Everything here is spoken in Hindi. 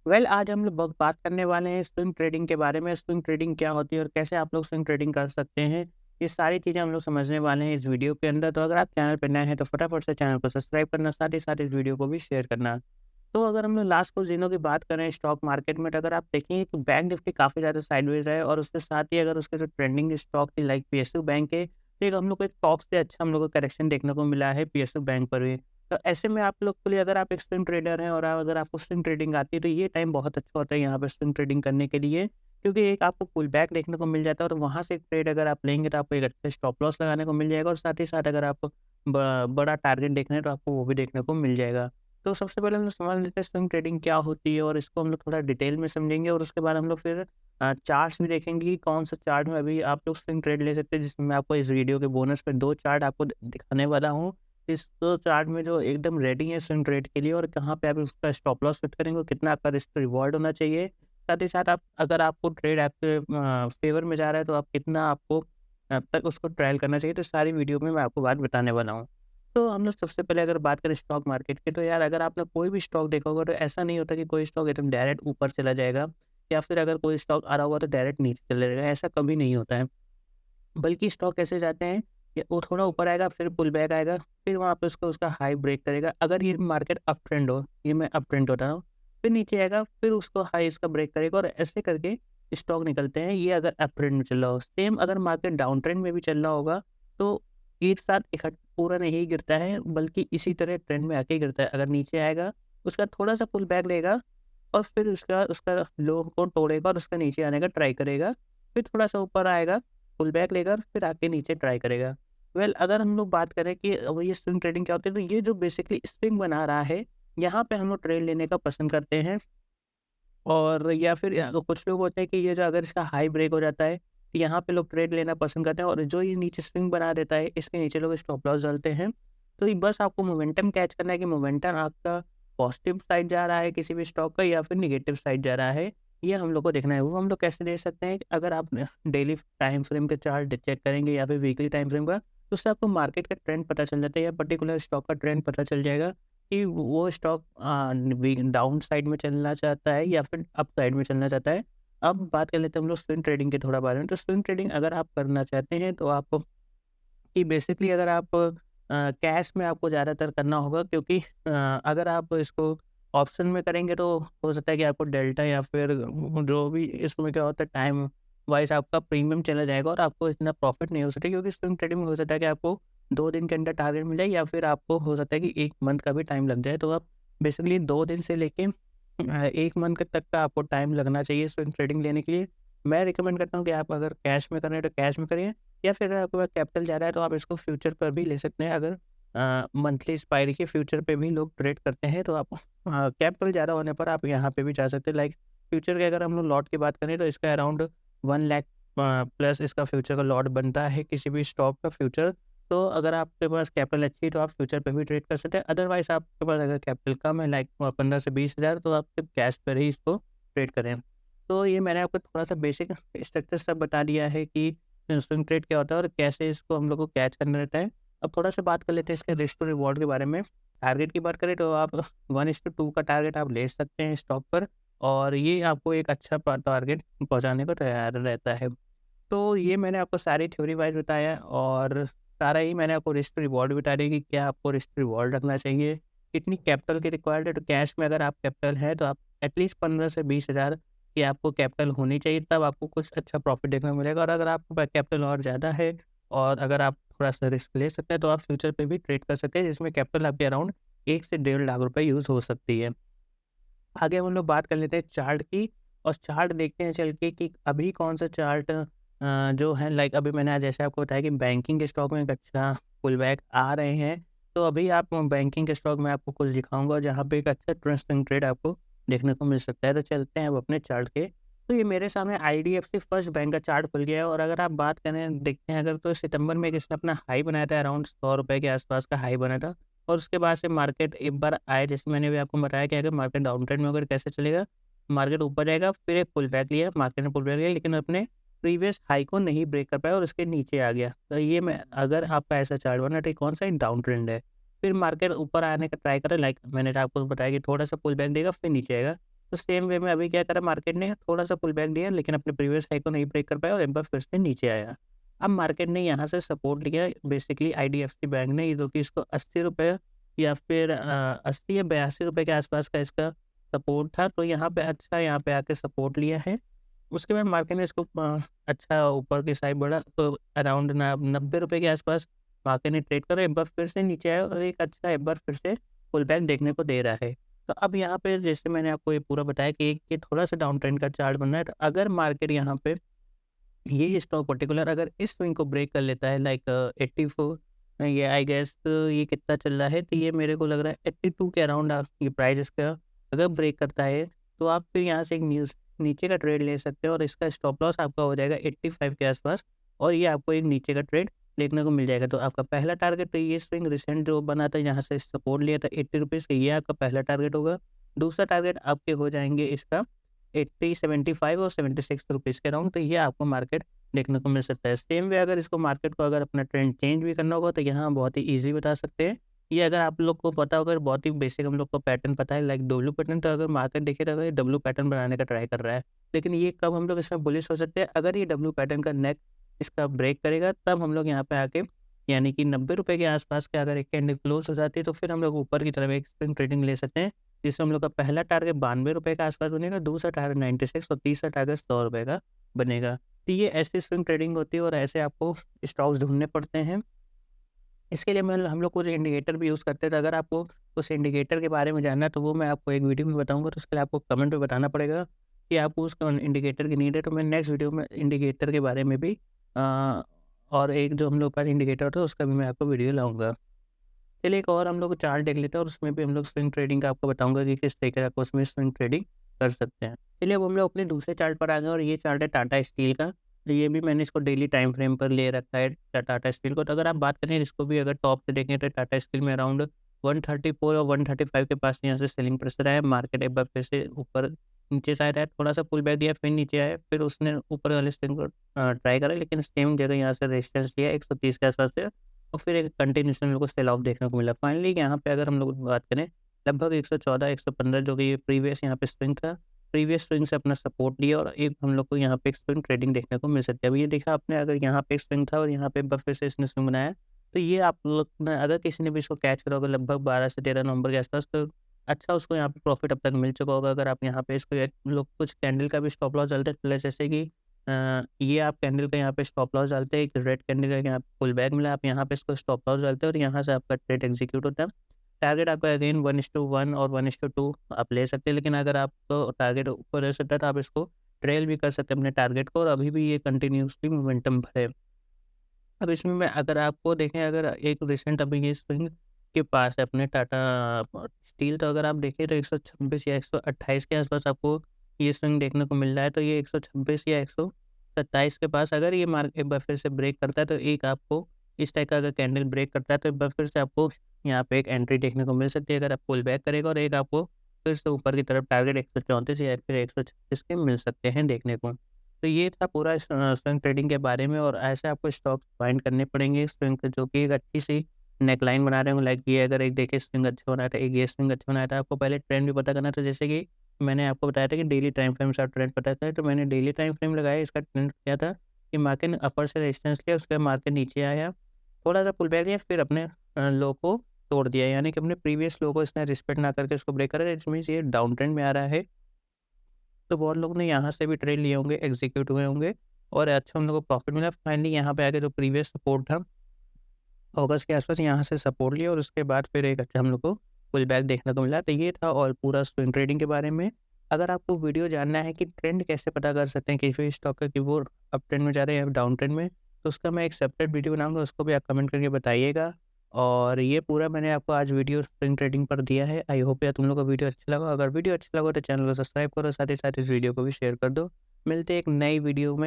आज हम लोग बात करने वाले हैं स्विंग ट्रेडिंग के बारे में। स्विंग ट्रेडिंग क्या होती है और कैसे आप लोग स्विंग ट्रेडिंग कर सकते हैं, ये सारी चीज़ें हम लोग समझने वाले हैं इस वीडियो के अंदर। तो अगर आप चैनल पे नए हैं तो फटाफट से चैनल को सब्सक्राइब करना, साथ ही साथ इस वीडियो को भी शेयर करना। तो अगर हम लोग लास्ट कुछ दिनों की बात करें स्टॉक मार्केट में, तो अगर आप देखेंगे कि बैंक निफ्टी काफ़ी ज़्यादा साइडवेज है और उसके साथ ही अगर उसके जो ट्रेंडिंग स्टॉक थी लाइक पीएसयू बैंक है, तो एक हम लोग को एक टॉप से अच्छा हम लोग को करेक्शन देखने को मिला है पीएसयू बैंक पर भी। तो ऐसे में आप लोग के लिए अगर आप एक स्विंग ट्रेडर हैं और अगर आपको स्विंग ट्रेडिंग आती है, तो ये टाइम बहुत अच्छा होता है यहाँ पे स्विंग ट्रेडिंग करने के लिए। क्योंकि एक आपको पुल बैक देखने को मिल जाता है और वहाँ से एक ट्रेड अगर आप लेंगे तो आपको एक अच्छा स्टॉप लॉस लगाने को मिल जाएगा और साथ ही साथ अगर आप बड़ा टारगेट देखना है तो आपको वो भी देखने को मिल जाएगा। तो सबसे पहले हम लोग समझ लेते हैं स्विंग ट्रेडिंग क्या होती है और इसको हम लोग थोड़ा डिटेल में समझेंगे और उसके बाद हम लोग फिर चार्ट्स भी देखेंगे कि कौन सा चार्ट में अभी आप लोग स्विंग ट्रेड ले सकते हैं, जिसमें मैं आपको इस वीडियो के बोनस में 2 चार्ट आपको दिखाने वाला हूँ। इस 2 चार्ट में जो एकदम रेडी है स्विंग ट्रेड के लिए और कहाँ पे आप उसका स्टॉप लॉस सेट करेंगे और कितना आपका रिस्क रिवॉर्ड होना चाहिए। साथ ही साथ आप अगर आपको ट्रेड आपके फ़ेवर में जा रहा है तो आप कितना आपको तक उसको ट्रायल करना चाहिए, तो सारी वीडियो में मैं आपको बात बताने वाला हूँ। तो हम लोग सबसे पहले अगर बात करें स्टॉक मार्केट की, तो यार अगर आपने कोई भी स्टॉक देखा होगा तो ऐसा नहीं होता कि कोई स्टॉक एकदम डायरेक्ट ऊपर चला जाएगा या फिर अगर कोई स्टॉक आ रहा होगा तो डायरेक्ट नीचे चला जाएगा, ऐसा कभी नहीं होता है। बल्कि स्टॉक कैसे जाते हैं कि वो थोड़ा ऊपर आएगा, फिर पुल बैक आएगा, फिर वहाँ पे उसको उसका हाई ब्रेक करेगा। अगर ये मार्केट अप ट्रेंड हो, ये मैं अप ट्रेंड बता रहा हूँ, फिर नीचे आएगा, फिर उसको हाई इसका ब्रेक करेगा और ऐसे करके स्टॉक निकलते हैं, ये अगर अप ट्रेंड में चल रहा हो। सेम अगर मार्केट डाउन ट्रेंड में भी चल रहा होगा, तो एक साथ पूरा नहीं गिरता है, बल्कि इसी तरह ट्रेंड में आके ही गिरता है। अगर नीचे आएगा, उसका थोड़ा-सा पुल बैक लेगा और फिर उसका उसका लो को तोड़ेगा और उसका नीचे आने का ट्राई करेगा। फिर थोड़ा-सा ऊपर आएगा, पुल बैक लेगा और फिर आके नीचे ट्राई करेगा। अगर हम लोग बात करें कि अब ये स्विंग ट्रेडिंग क्या होती है, तो ये जो बेसिकली स्विंग बना रहा है, यहाँ पे हम लोग ट्रेड लेने का पसंद करते हैं। और या फिर कुछ लोग होते हैं कि ये जो अगर इसका हाई ब्रेक हो जाता है, तो यहाँ पे लोग ट्रेड लेना पसंद करते हैं और जो ये नीचे स्विंग बना देता है, इसके नीचे लोग स्टॉप लॉस डालते हैं। तो ये बस आपको मोमेंटम कैच करना है कि मोमेंटम आपका पॉजिटिव साइड जा रहा है किसी भी स्टॉक का या फिर नेगेटिव साइड जा रहा है, ये हम लोग को देखना है। वो हम लोग कैसे देख सकते हैं, अगर आप डेली टाइम फ्रेम के चार्ट चेक करेंगे या फिर वीकली टाइम फ्रेम का, तो उससे आपको मार्केट का ट्रेंड पता चल जाता है या पर्टिकुलर स्टॉक का ट्रेंड पता चल जाएगा कि वो स्टॉक डाउन साइड में चलना चाहता है या फिर अप साइड में चलना चाहता है। अब बात कर लेते हैं हम लोग स्विंग ट्रेडिंग के थोड़ा बारे में। तो स्विंग ट्रेडिंग अगर आप करना चाहते हैं तो आप कि बेसिकली अगर आप कैश में आपको ज़्यादातर करना होगा, क्योंकि अगर आप इसको ऑप्शन में करेंगे तो हो सकता है कि आपको डेल्टा या फिर जो भी इसमें क्या होता है टाइम वाइज़ आपका प्रीमियम चला जाएगा और आपको इतना प्रॉफ़िट नहीं हो सकता, क्योंकि स्विंग ट्रेडिंग में हो सकता है कि आपको 2 दिन के अंदर टारगेट मिल जाए या फिर आपको हो सकता है कि 1 मंथ का भी टाइम लग जाए। तो आप बेसिकली 2 दिन से लेके 1 मंथ तक का आपको टाइम लगना चाहिए स्विंग ट्रेडिंग लेने के लिए। मैं रिकमेंड करता हूँ कि आप अगर कैश में कर रहे हैं तो कैश में करिए या फिर अगर आपके पास कैपिटल ज़्यादा है तो आप इसको फ्यूचर पर भी ले सकते हैं। अगर मंथली एक्सपायरी के फ्यूचर पे भी लोग ट्रेड करते हैं तो आप कैपिटल ज़्यादा होने पर आप यहाँ पे भी जा सकते हैं। लाइक फ्यूचर के अगर हम लोग लॉट की बात करें तो इसका अराउंड 1 लाख प्लस इसका फ्यूचर का लॉट बनता है किसी भी स्टॉक का फ्यूचर। तो अगर आपके पास कैपिटल अच्छी है तो आप फ्यूचर पे भी ट्रेड कर सकते हैं। अदरवाइज़ आपके पास अगर कैपिटल कम है लाइक 15 से 20 हज़ार, तो आप सिर्फ कैश पर ही इसको ट्रेड करें। तो ये मैंने आपको थोड़ा-सा बेसिक स्ट्रक्चर सब बता दिया है कि स्विंग ट्रेड क्या होता है और कैसे इसको हम लोग को कैच करना रहता है। अब थोड़ा-सा बात कर लेते हैं इसके रिस्क टू रिवॉर्ड के बारे में। टारगेट की बात करें तो आप 1:2 का टारगेट आप ले सकते हैं स्टॉक पर और ये आपको एक अच्छा टारगेट पहुँचाने को तैयार रहता है। तो ये मैंने आपको सारी थ्योरी वाइज़ बताया और सारा ही मैंने आपको रिस्क रिवॉर्ड बता दी कि क्या आपको रिस्क रिवॉर्ड रखना चाहिए, कितनी कैपिटल की रिक्वायर्ड है। तो कैश में अगर आप कैपिटल है तो आप एटलीस्ट 15 से 20 हज़ार की आपको कैपिटल होनी चाहिए, तब आपको कुछ अच्छा प्रॉफ़िट देखने को मिलेगा। और अगर आपके पास कैपिटल और ज़्यादा है और अगर आप थोड़ा-सा रिस्क ले सकते हैं तो आप फ्यूचर पे भी ट्रेड कर सकते हैं, जिसमें कैपिटल आपकी अराउंड 1 से डेढ़ लाख रुपए यूज़ हो सकती है। आगे हम लोग बात कर लेते हैं चार्ट की और चार्ट देखते हैं चल के कि अभी कौन-सा चार्ट जो है लाइक अभी मैंने आज जैसे आपको बताया कि बैंकिंग के स्टॉक में एक अच्छा पुलबैक आ रहे हैं। तो अभी आप बैंकिंग के स्टॉक में आपको कुछ दिखाऊँगा जहाँ पे एक अच्छा इंटरेस्टिंग ट्रेड आपको देखने को मिल सकता है। तो चलते हैं अब अपने चार्ट के। तो ये मेरे सामने आईडीएफसी फर्स्ट बैंक का चार्ट खुल गया है और अगर आप बात करें देखते हैं अगर, तो सितंबर में इसने अपना हाई बनाया था, अराउंड ₹100 के आस-पास का हाई बना था। और उसके बाद से मार्केट एक बार आए, जैसे मैंने भी आपको बताया कि अगर मार्केट डाउन ट्रेंड में अगर कैसे चलेगा, मार्केट ऊपर जाएगा, फिर एक पुल बैक लिया, मार्केट ने पुल बैक लिया लेकिन अपने प्रीवियस हाई को नहीं ब्रेक कर पाया और उसके नीचे आ गया। तो ये मैं अगर आपका ऐसा चार्ट बना तो ये कौन-सा एक डाउन ट्रेंड है। फिर मार्केट ऊपर आने का ट्राई करे, लाइक मैंने तो आपको बताया कि थोड़ा-सा पुल बैक देगा फिर नीचे आएगा। तो सेम वे में अभी क्या करा मार्केट ने थोड़ा-सा पुल बैक दिया लेकिन अपने प्रीवियस हाई को नहीं ब्रेक कर पाया और एक बार फिर से नीचे आया। अब मार्केट ने यहाँ से सपोर्ट लिया बेसिकली आईडीएफसी बैंक ने जो कि इसको ₹80 या फिर 80 या ₹82 के आसपास का इसका सपोर्ट था। तो यहाँ पे अच्छा यहाँ पे आके सपोर्ट लिया है। उसके बाद मार्केट ने इसको अच्छा ऊपर की साइड बढ़ा तो अराउंड ना ₹90 के आसपास मार्केट ने ट्रेड करा, एक बार फिर से नीचे आया और एक अच्छा एक बार फिर से पुल बैक देखने को दे रहा है। तो अब यहाँ पे जैसे मैंने आपको ये पूरा बताया कि एक ये थोड़ा-सा डाउन ट्रेंड का चार्ट बन रहा है, तो अगर मार्केट यहाँ पे ये स्टॉक पर्टिकुलर अगर इस स्विंग को ब्रेक कर लेता है लाइक 84 ये आई गेस ये कितना चल रहा है, तो ये मेरे को लग रहा है 82 के अराउंड ये प्राइस इसका अगर ब्रेक करता है, तो आप फिर यहाँ से एक नीचे का ट्रेड ले सकते हो और इसका स्टॉप लॉस आपका हो जाएगा 85 के आसपास और ये आपको एक नीचे का ट्रेड देखने को मिल जाएगा। तो आपका पहला टारगेट तो ये स्विंग रिसेंट जो बना था यहाँ से सपोर्ट लिया था 80 रुपीज़ का, ये आपका पहला टारगेट होगा। दूसरा टारगेट आपके हो जाएँगे इसका 80, 75 और 76 रुपीज़ के अराउंड, तो ये आपको मार्केट देखने को मिल सकता है। सेम वे अगर इसको मार्केट को अगर अपना ट्रेंड चेंज भी करना होगा तो यहाँ बहुत ही ईज़ी बता सकते हैं। ये अगर आप लोग को पता होगा बहुत ही बेसिक हम लोग को पैटर्न पता है लाइक डब्ल्यू पैटर्न, तो अगर मार्केट देखिए तो अगर ये डब्ल्यू पैटर्न बनाने का ट्राई कर रहा है। लेकिन ये कब हम लोग इसमें बुलिश हो सकते हैं, अगर ये डब्ल्यू पैटर्न का नेक इसका ब्रेक करेगा तब हम लोग यहाँ पे आके यानी कि ₹90 के आसपास के अगर एक कैंडल क्लोज़ हो जाती है तो फिर हम लोग ऊपर की तरफ एक स्विंग ट्रेडिंग ले सकते हैं। जिसमें हम लोग का पहला टारगेट ₹92 के आसपास बनेगा, दूसरा टारगेट 96 और तीसरा टारगेट ₹100 का बनेगा। तो ये ऐसी स्विंग ट्रेडिंग होती है और ऐसे आपको स्टॉक्स ढूँढने पड़ते हैं। इसके लिए हम लोग कुछ इंडिकेटर भी यूज़ करते हैं, तो अगर आपको उस इंडिकेटर के बारे में जानना है तो वो मैं आपको एक वीडियो में बताऊँगा, तो उसके लिए आपको कमेंट में बताना पड़ेगा कि आपको उस इंडिकेटर की नीड है, तो मैं नेक्स्ट वीडियो में इंडिकेटर के बारे में भी और एक जो हम लोग के पास इंडिकेटर होता है उसका भी मैं आपको वीडियो लाऊँगा। चलिए एक और हम लोग चार्ट देख लेते हैं और उसमें भी हम लोग स्विंग ट्रेडिंग का आपको बताऊँगा कि किस तरीके से आप उसमें स्विंग ट्रेडिंग कर सकते हैं। चलिए अब हम लोग अपने दूसरे चार्ट पर आ गए और ये चार्ट है टाटा स्टील का। तो ये भी मैंने इसको डेली टाइम फ्रेम पर ले रखा है टाटा स्टील को। तो अगर आप बात करें इसको भी अगर टॉप से देखें तो टाटा स्टील में अराउंड 134 और 135 के पास यहाँ से सेलिंग प्रेशर आया। मार्केट एक बार फिर से ऊपर नीचे साइड आया, थोड़ा-सा पुल बैक दिया, फिर नीचे आया, फिर उसने ऊपर वाले स्विंग को ट्राई करा लेकिन सेम जगह यहाँ से रेजिस्टेंस लिया 130 के आसपास से और फिर एक कंटिन्यूएशन हम लोग को सेल ऑफ देखने को मिला। फाइनली यहाँ पे अगर हम लोग बात करें लगभग 114, 115 जो कि ये प्रीवियस यहाँ पे स्विंग था, प्रीवियस स्विंग से अपना सपोर्ट लिया और एक हम लोग को यहाँ पे एक स्विंग ट्रेडिंग देखने को मिल सकती है। अब ये देखा आपने अगर यहाँ पे एक स्विंग था और यहाँ पे एक बार फिर से इसने स्विंग बनाया, तो ये आप लोग ने अगर किसी ने भी इसको कैच करा होगा लगभग 12 से 13 नवंबर के आसपास, तो अच्छा उसको यहाँ पे प्रॉफिट अब तक मिल चुका होगा। अगर आप यहाँ पे इसको एक लोग कुछ कैंडल का भी स्टॉप लॉस डालते हैं प्लस जैसे कि ये आप कैंडल का यहाँ पे स्टॉप लॉस डालते हैं, एक रेड कैंडल का यहाँ पे पुल बैक मिला, आप यहाँ पे इसको स्टॉप लॉस डालते हैं और यहाँ से आपका ट्रेड एग्जीक्यूट होता है। टारगेट आपका अगेन 1:1 और 1:2 आप ले सकते हैं, लेकिन अगर आपको टारगेट ऊपर से है तो आप इसको ट्रेल भी कर सकते हैं अपने टारगेट को और अभी भी ये कंटिन्यूअसली मोमेंटम पर है। अब इसमें मैं अगर आपको देखें अगर एक रिसेंट अभी ये स्विंग के पास है अपने टाटा स्टील, तो अगर आप देखें तो 126 या 128 के आसपास आपको ये स्विंग देखने को मिल रहा है। तो ये 126 या 127 के पास अगर ये मार्केट एक बार फिर से ब्रेक करता है तो एक आपको इस टाइप का अगर कैंडल ब्रेक करता है तो एक बार फिर से आपको यहाँ पे एक एंट्री देखने को मिल सकती है अगर आप पुल बैक करेगा और एक आपको फिर से ऊपर की तरफ टारगेट 134 या फिर 136 के मिल सकते हैं देखने को। तो ये था पूरा स्विंग ट्रेडिंग के बारे में और ऐसे आपको स्टॉक्स फाइंड करने पड़ेंगे स्विंग के जो कि एक अच्छी सी नेकलाइन बना रहे हो लाइक ये अगर एक देखिए स्विंग अच्छा बनाया था, एक ये स्विंग अच्छा बनाया था, आपको पहले ट्रेंड भी पता करना था। जैसे कि मैंने आपको बताया था कि डेली टाइम फ्रेम से आप ट्रेंड पता करें, तो मैंने डेली टाइम फ्रेम लगाया, इसका ट्रेंड क्या था कि मार्केट ने अपर से रेजिस्टेंस लिया, उसके बाद मार्केट नीचे आया, थोड़ा-सा पुल बैक लिया, फिर अपने लो को तोड़ दिया, यानी कि अपने प्रीवियस लो को इसने रिस्पेक्ट ना करके उसको ब्रेक करा, इट मीन्स ये डाउन ट्रेंड में आ रहा है। तो बहुत लोग ने यहाँ से भी ट्रेड लिए होंगे, एग्जीक्यूट हुए होंगे और अच्छा उन लोगों को प्रॉफिट मिला। फाइनली यहाँ पे आके जो प्रीवियस सपोर्ट था, अगस्त के आसपास यहाँ से सपोर्ट लिया और उसके बाद फिर एक अच्छा हम लोग को पुल बैक देखने को मिला। तो ये था और पूरा स्विंग ट्रेडिंग के बारे में। अगर आपको वीडियो जानना है कि ट्रेंड कैसे पता कर सकते हैं किसी भी स्टॉक का कि वो अप ट्रेंड में जा रहे हैं या डाउन ट्रेंड में, तो उसका मैं एक सेपरेट वीडियो बनाऊँगा, उसको भी आप कमेंट करके बताइएगा। और ये पूरा मैंने आपको आज वीडियो स्विंग ट्रेडिंग पर दिया है। आई होप यार तुम लोग को वीडियो अच्छा लगा। अगर वीडियो अच्छा लगा तो चैनल को सब्सक्राइब करो, साथ ही साथ इस वीडियो को भी शेयर कर दो। मिलते हैं एक नई वीडियो में।